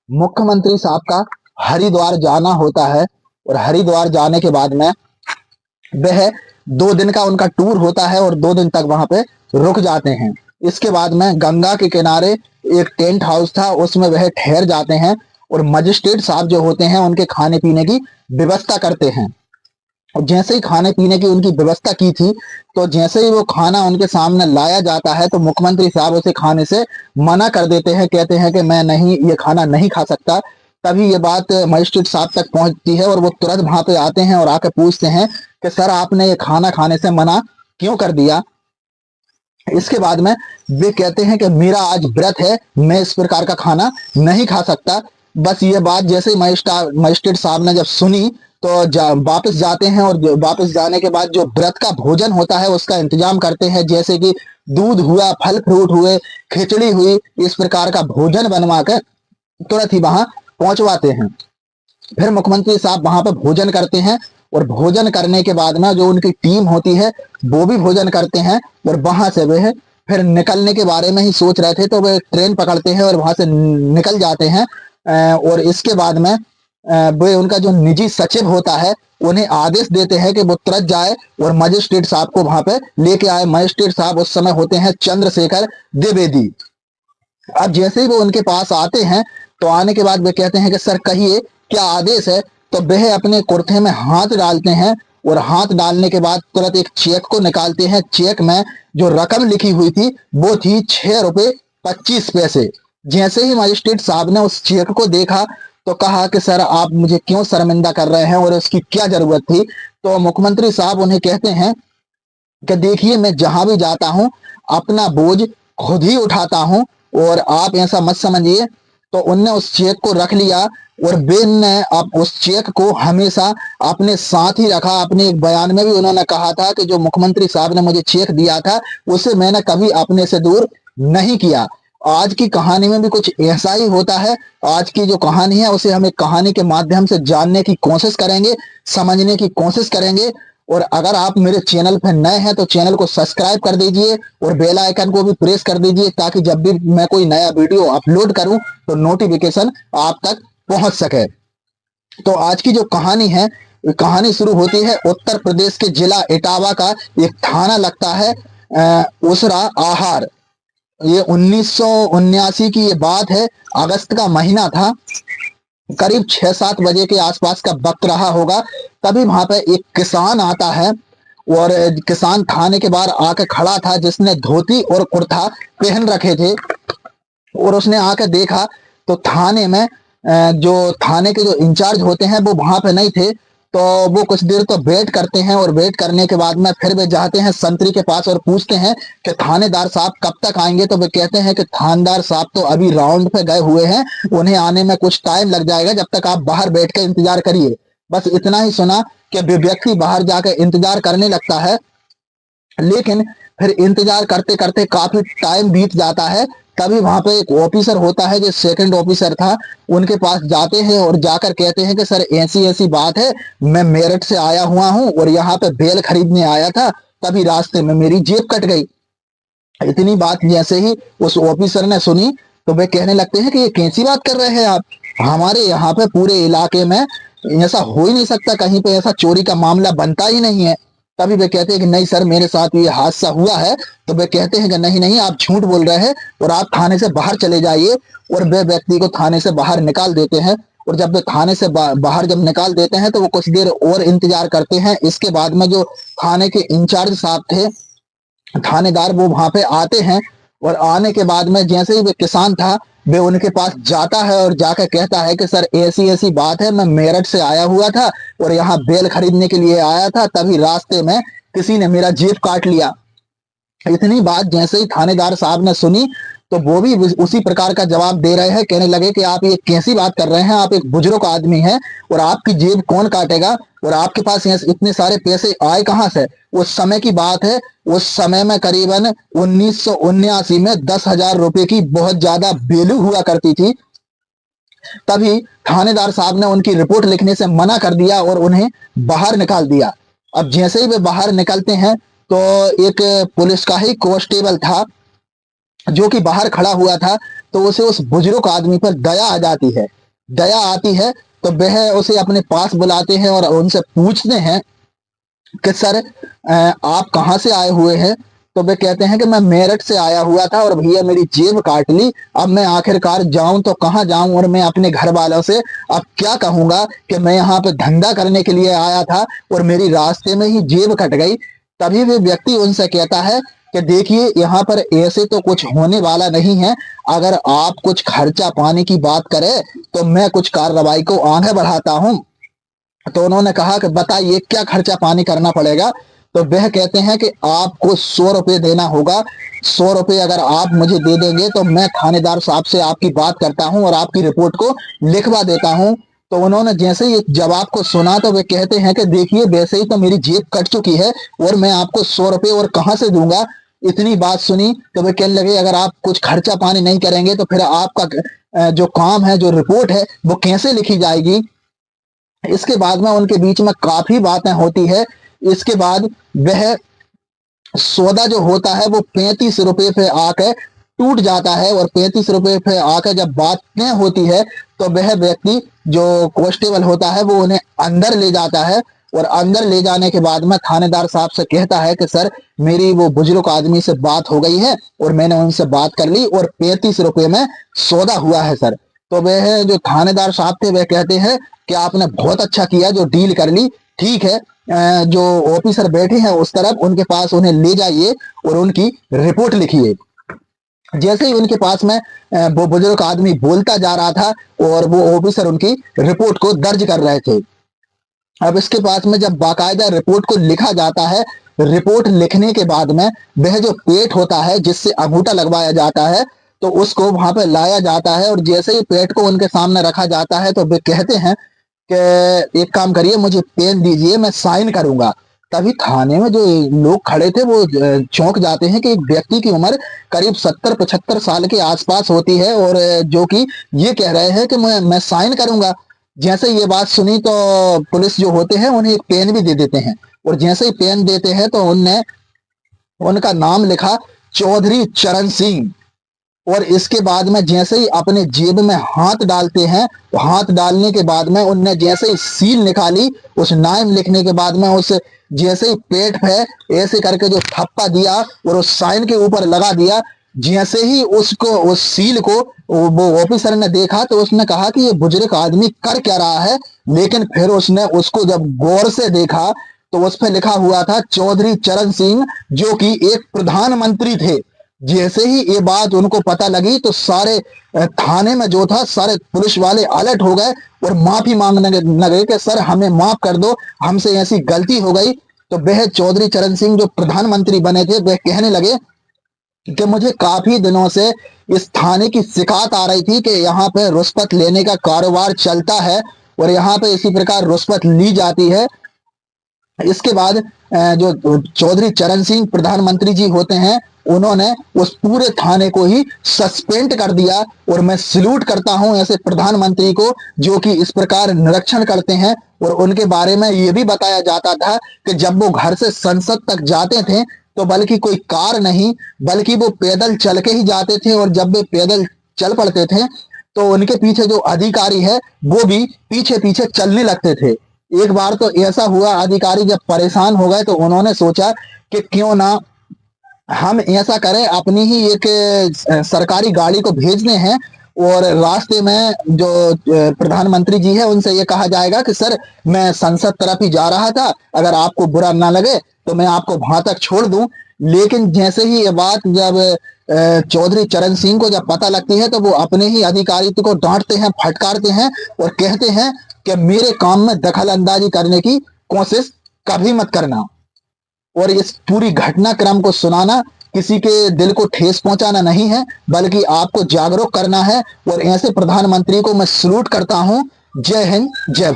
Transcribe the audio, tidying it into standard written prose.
मुख्यमंत्री साहब का हरिद्वार जाना होता है और हरिद्वार जाने के बाद में वह 2 दिन का उनका टूर होता है और 2 दिन तक वहां पे रुक जाते हैं। इसके बाद में गंगा के किनारे एक टेंट हाउस था, उसमें वह ठहर जाते हैं और मजिस्ट्रेट साहब जो होते हैं उनके खाने पीने की व्यवस्था करते हैं। और जैसे ही खाने पीने की उनकी व्यवस्था की थी, तो जैसे ही वो खाना उनके सामने लाया जाता है तो मुख्यमंत्री साहब उसे खाने से मना कर देते हैं, कहते हैं कि मैं नहीं, ये खाना नहीं खा सकता। तभी ये बात मजिस्ट्रेट साहब तक पहुंचती है और वो तुरंत वहां पे आते हैं और आके पूछते हैं कि सर आपने ये खाना खाने से मना क्यों कर दिया। इसके बाद में वे कहते हैं कि मेरा आज व्रत है, मैं इस प्रकार का खाना नहीं खा सकता। बस ये बात जैसे ही मजिस्ट्रेट साहब ने जब सुनी तो वापस जाते हैं और वापस जाने के बाद जो व्रत का भोजन होता है उसका इंतजाम करते हैं, जैसे कि दूध हुआ, फल फ्रूट हुए, खिचड़ी हुई, इस प्रकार का भोजन बनवा कर तुरंत ही वहां पहुंचवाते हैं। फिर मुख्यमंत्री साहब वहां पर भोजन करते हैं और भोजन करने के बाद में जो उनकी टीम होती है वो भी भोजन करते हैं और वहां से वे फिर निकलने के बारे में ही सोच रहे थे तो वे ट्रेन पकड़ते हैं और वहां से निकल जाते हैं। और इसके बाद में वे उनका जो निजी सचिव होता है उन्हें आदेश देते हैं कि वो तुरंत जाए और मजिस्ट्रेट साहब को वहां पे लेके आए। मजिस्ट्रेट साहब उस समय होते हैं चंद्रशेखर द्विवेदी। अब जैसे ही वो उनके पास आते हैं तो आने के बाद वे कहते हैं कि सर कहिए क्या आदेश है। तो वह अपने कुर्ते में हाथ डालते हैं और हाथ डालने के बाद तुरंत एक चेक को निकालते हैं। चेक में जो रकम लिखी हुई थी वो थी 6 रुपए 25 पैसे। जैसे ही मजिस्ट्रेट साहब ने उस चेक को देखा तो कहा कि सर आप मुझे क्यों शर्मिंदा कर रहे हैं और उसकी क्या जरूरत थी। तो मुख्यमंत्री साहब उन्हें कहते हैं कि देखिए मैं जहां भी जाता हूं अपना बोझ खुद ही उठाता हूं और आप ऐसा मत समझिए। तो उनने उस चेक को रख लिया और बेन ने अब उस चेक को हमेशा अपने साथ ही रखा। अपने एक बयान में भी उन्होंने कहा था कि जो मुख्यमंत्री साहब ने मुझे चेक दिया था उसे मैंने कभी अपने से दूर नहीं किया। आज की कहानी में भी कुछ ऐसा ही होता है। आज की जो कहानी है उसे हम एक कहानी के माध्यम से जानने की कोशिश करेंगे, समझने की कोशिश करेंगे। और अगर आप मेरे चैनल पर नए हैं तो चैनल को सब्सक्राइब कर दीजिए और बेल आइकन को भी प्रेस कर दीजिए ताकि जब भी मैं कोई नया वीडियो अपलोड करूं तो नोटिफिकेशन आप तक पहुंच सके। तो आज की जो कहानी है, कहानी शुरू होती है उत्तर प्रदेश के जिला इटावा का एक थाना लगता है उसरा आहार। ये 1979 की ये बात है, अगस्त का महीना था। करीब 6-7 बजे के आसपास का वक्त रहा होगा। तभी वहां पे एक किसान आता है और किसान थाने के बाहर आके खड़ा था जिसने धोती और कुर्ता पहन रखे थे। और उसने आके देखा तो थाने में जो थाने के जो इंचार्ज होते हैं वो वहां पे नहीं थे। तो वो कुछ देर तो वेट करते हैं और वेट करने के बाद में फिर वे जाते हैं संतरी के पास और पूछते हैं कि थानेदार साहब कब तक आएंगे। तो वे कहते हैं कि थानेदार साहब तो अभी राउंड पे गए हुए हैं, उन्हें आने में कुछ टाइम लग जाएगा, जब तक आप बाहर बैठ के इंतजार करिए। बस इतना ही सुना कि वे व्यक्ति बाहर जाकर इंतजार करने लगता है। लेकिन फिर इंतजार करते करते काफी टाइम बीत जाता है। तभी वहां पे एक ऑफिसर होता है जो सेकंड ऑफिसर था, उनके पास जाते हैं और जाकर कहते हैं कि सर ऐसी ऐसी बात है, मैं मेरठ से आया हुआ हूं और यहाँ पे बेल खरीदने आया था, तभी रास्ते में मेरी जेब कट गई। इतनी बात जैसे ही उस ऑफिसर ने सुनी तो वे कहने लगते हैं कि ये कैसी बात कर रहे हैं आप, हमारे यहाँ पे पूरे इलाके में ऐसा हो ही नहीं सकता, कहीं पे ऐसा चोरी का मामला बनता ही नहीं है। तभी वे कहते हैं कि नहीं सर मेरे साथ ये हादसा हुआ है। तो वे कहते हैं कि नहीं नहीं आप झूठ बोल रहे हैं और आप थाने से बाहर चले जाइए। और वे व्यक्ति को थाने से बाहर निकाल देते हैं। और जब वे थाने से बाहर जब निकाल देते हैं तो वो कुछ देर और इंतजार करते हैं। इसके बाद में जो थाने के इंचार्ज साहब थे, थानेदार, वो वहां पे आते हैं। और आने के बाद में जैसे ही वे किसान था वे उनके पास जाता है और जाकर कहता है कि सर ऐसी ऐसी बात है, मैं मेरठ से आया हुआ था और यहाँ बेल खरीदने के लिए आया था, तभी रास्ते में किसी ने मेरा जेब काट लिया। इतनी बात जैसे ही थानेदार साहब ने सुनी तो वो भी उसी प्रकार का जवाब दे रहे हैं। कहने लगे कि आप ये कैसी बात कर रहे हैं, आप एक बुजुर्ग आदमी हैं और आपकी जेब कौन काटेगा और आपके पास इतने सारे पैसे आए कहां से। उस समय की बात है, उस समय में करीबन 1979 में 10,000 रुपए की बहुत ज्यादा वैल्यू हुआ करती थी। तभी थानेदार साहब ने उनकी रिपोर्ट लिखने से मना कर दिया और उन्हें बाहर निकाल दिया। अब जैसे ही वे बाहर निकलते हैं तो एक पुलिस का ही कांस्टेबल था जो कि बाहर खड़ा हुआ था, तो उसे उस बुजुर्ग आदमी पर दया आ जाती है दया आती है तो वह उसे अपने पास बुलाते हैं और उनसे पूछते हैं कि सर आप कहाँ से आए हुए हैं। तो वे कहते हैं कि मैं मेरठ से आया हुआ था और भैया मेरी जेब काट ली, अब मैं आखिरकार जाऊं तो कहाँ जाऊं, और मैं अपने घर वालों से अब क्या कहूंगा कि मैं यहाँ पे धंधा करने के लिए आया था और मेरी रास्ते में ही जेब कट गई। तभी वे व्यक्ति उनसे कहता है कि देखिए यहाँ पर ऐसे तो कुछ होने वाला नहीं है, अगर आप कुछ खर्चा पानी की बात करें तो मैं कुछ कार्रवाई को आगे बढ़ाता हूँ। तो उन्होंने कहा कि बताइए क्या खर्चा पानी करना पड़ेगा। तो वह कहते हैं कि आपको 100 रुपये देना होगा, 100 रुपये अगर आप मुझे दे देंगे तो मैं थानेदार साहब से आपकी बात करता हूं और आपकी रिपोर्ट को लिखवा देता हूं। तो उन्होंने जैसे ही जवाब को सुना तो वे कहते हैं कि देखिए वैसे ही तो मेरी जेब कट चुकी है और मैं आपको 100 रुपये और कहां से दूंगा। इतनी बात सुनी तो वे कहने लगे अगर आप कुछ खर्चा पानी नहीं करेंगे तो फिर आपका जो काम है, जो रिपोर्ट है, वो कैसे लिखी जाएगी। इसके बाद में उनके बीच में काफी बातें होती है। इसके बाद वह सौदा जो होता है वो 35 रुपये पे आकर टूट जाता है और 35 रुपये पे आकर जब बातें होती है तो वह व्यक्ति जो कांस्टेबल होता है वो उन्हें अंदर ले जाता है और अंदर ले जाने के बाद में थानेदार साहब से कहता है कि सर मेरी वो बुजुर्ग आदमी से बात हो गई है और मैंने उनसे बात कर ली और 35 रुपये में सौदा हुआ है सर। तो वह जो थानेदार साहब थे वह कहते हैं कि आपने बहुत अच्छा किया जो डील कर ली, ठीक है जो ऑफिसर बैठे हैं उस तरफ उनके पास उन्हें ले जाइए और उनकी रिपोर्ट लिखिए। जैसे ही उनके पास में वो बुजुर्ग आदमी बोलता जा रहा था और वो ऑफिसर उनकी रिपोर्ट को दर्ज कर रहे थे। अब इसके पास में जब बाकायदा रिपोर्ट को लिखा जाता है, रिपोर्ट लिखने के बाद में वह जो पेट होता है जिससे अंगूठा लगवाया जाता है तो उसको वहां पे लाया जाता है और जैसे ही पेट को उनके सामने रखा जाता है तो वे कहते हैं कि एक काम करिए मुझे पेन दीजिए मैं साइन करूंगा। तभी थाने में जो लोग खड़े थे वो चौंक जाते हैं कि एक व्यक्ति की उम्र करीब 70-75 साल के आसपास होती है और जो कि ये कह रहे हैं कि मैं साइन करूंगा। जैसे ये बात सुनी तो पुलिस जो होते हैं उन्हें एक पेन भी दे देते हैं और जैसे ही पेन देते हैं तो उनने उनका नाम लिखा चौधरी चरण सिंह। और इसके बाद में जैसे ही अपने जेब में हाथ डालते हैं तो हाथ डालने के बाद में उनने जैसे ही सील निकाली उस नाम लिखने के बाद में उस जैसे ही पेट पे ऐसे करके जो थप्पा दिया और उस साइन के ऊपर लगा दिया। जैसे ही उसको उस सील को वो ऑफिसर ने देखा तो उसने कहा कि ये बुजुर्ग आदमी कर क्या रहा है, लेकिन फिर उसने उसको जब गौर से देखा तो उस पर लिखा हुआ था चौधरी चरण सिंह जो कि एक प्रधानमंत्री थे। जैसे ही ये बात उनको पता लगी तो सारे थाने में जो था सारे पुलिस वाले अलर्ट हो गए और माफी मांगने लगे कि सर हमें माफ कर दो, हमसे ऐसी गलती हो गई। तो वह चौधरी चरण सिंह जो प्रधानमंत्री बने थे वह कहने लगे कि मुझे काफी दिनों से इस थाने की शिकायत आ रही थी कि यहाँ पे रुष्वत लेने का कारोबार चलता है और यहाँ पे इसी प्रकार रुष्वत ली जाती है। इसके बाद जो चौधरी चरण सिंह प्रधानमंत्री जी होते हैं उन्होंने उस पूरे थाने को ही सस्पेंड कर दिया और मैं सल्यूट करता हूं ऐसे प्रधानमंत्री को जो कि इस प्रकार निरीक्षण करते हैं। और उनके बारे में ये भी बताया जाता था कि जब वो घर से संसद तक जाते थे तो बल्कि कोई कार नहीं बल्कि वो पैदल चल के ही जाते थे और जब वे पैदल चल पड़ते थे तो उनके पीछे जो अधिकारी है वो भी पीछे पीछे चलने लगते थे। एक बार तो ऐसा हुआ अधिकारी जब परेशान हो गए तो उन्होंने सोचा कि क्यों ना हम ऐसा करें अपनी ही एक सरकारी गाड़ी को भेजते हैं और रास्ते में जो प्रधानमंत्री जी है उनसे ये कहा जाएगा कि सर मैं संसद तरफ ही जा रहा था, अगर आपको बुरा ना लगे तो मैं आपको वहां तक छोड़ दूं। लेकिन जैसे ही ये बात जब चौधरी चरण सिंह को जब पता लगती है तो वो अपने ही अधिकारी को डांटते हैं, फटकारते हैं और कहते हैं कि मेरे काम में दखल अंदाजी करने की कोशिश कभी मत करना। और इस पूरी घटनाक्रम को सुनाना किसी के दिल को ठेस पहुंचाना नहीं है बल्कि आपको जागरूक करना है। और ऐसे प्रधानमंत्री को मैं सल्यूट करता हूं। जय हिंद, जय